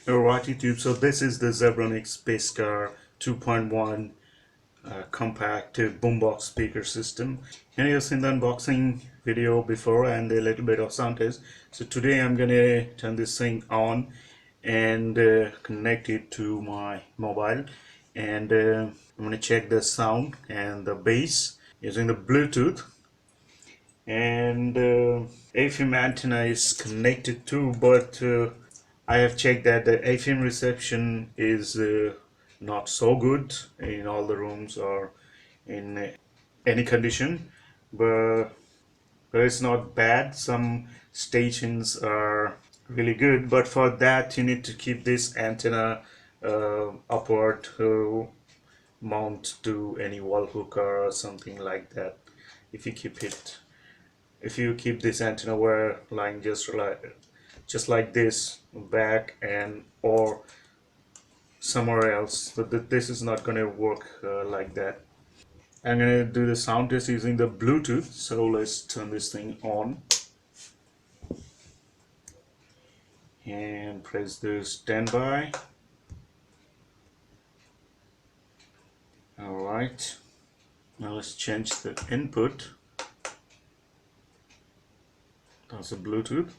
Alright YouTube, so this is the Zebronics Space Car 2.1 compact boombox speaker system. And you've seen the unboxing video before and a little bit of sound test. So today I'm gonna turn this thing on and connect it to my mobile, and I'm gonna check the sound and the bass using the Bluetooth. And FM antenna is connected too, but I have checked that the FM reception is not so good in all the rooms or in any condition, but it's not bad. Some stations are really good, but for that you need to keep this antenna upward to mount to any wall hooker or something like that. If you keep this antenna where lying just like this back and or somewhere else, but this is not going to work like that. I'm going to do the sound test using the Bluetooth, so let's turn this thing on and press the standby. Alright, now let's change the input. That's the Bluetooth.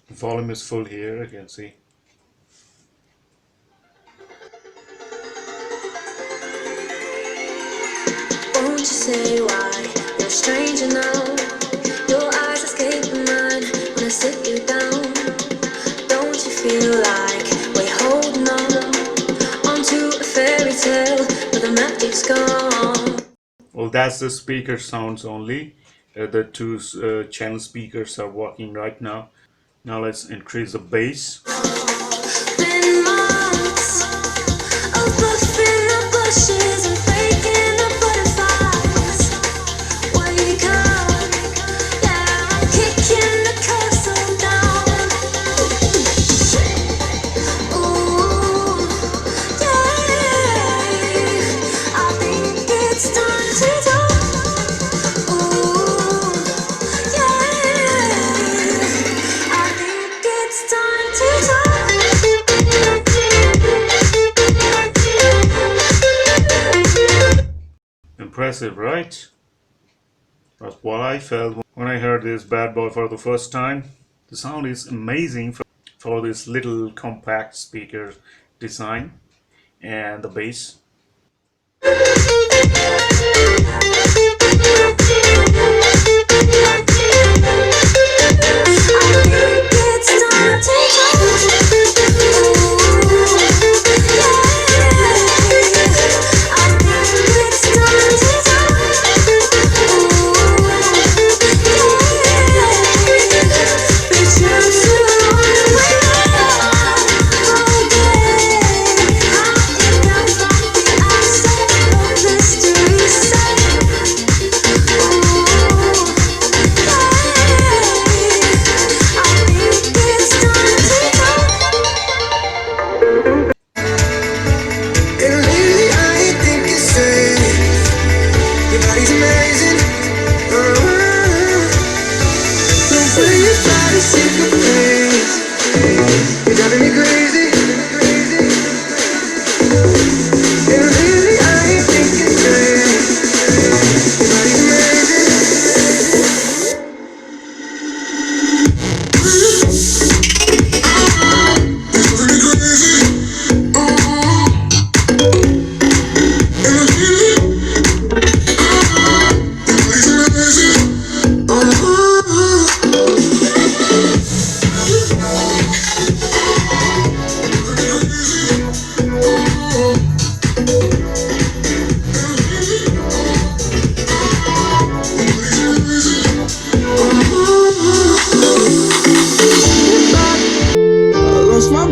The volume is full here, you can see. Won't you say why you're strange now? Your eyes escape mine when I sit you down. Don't you feel like we're holding on to a fairy tale, but the magic's gone? Well, that's the speaker sounds only. The two channel speakers are working right now. Now let's increase the bass. Been months of buffing the bushes and faking the butterflies. Wake up, yeah, I'm kicking the castle down. Ooh, yeah, I think it's time to talk. Ooh, yeah, I think it's time to talk. Impressive, right? That's what I felt when I heard this bad boy for the first time. The sound is amazing for this little compact speaker design, and the bass.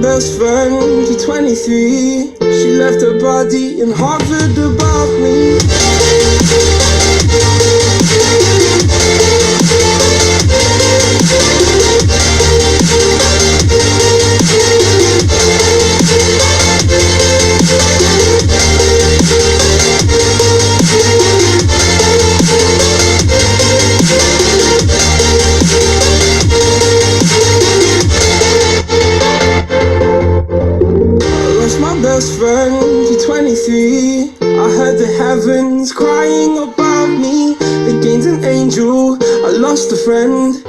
Best friend to 23. She left her body and hovered above me. I lost a friend.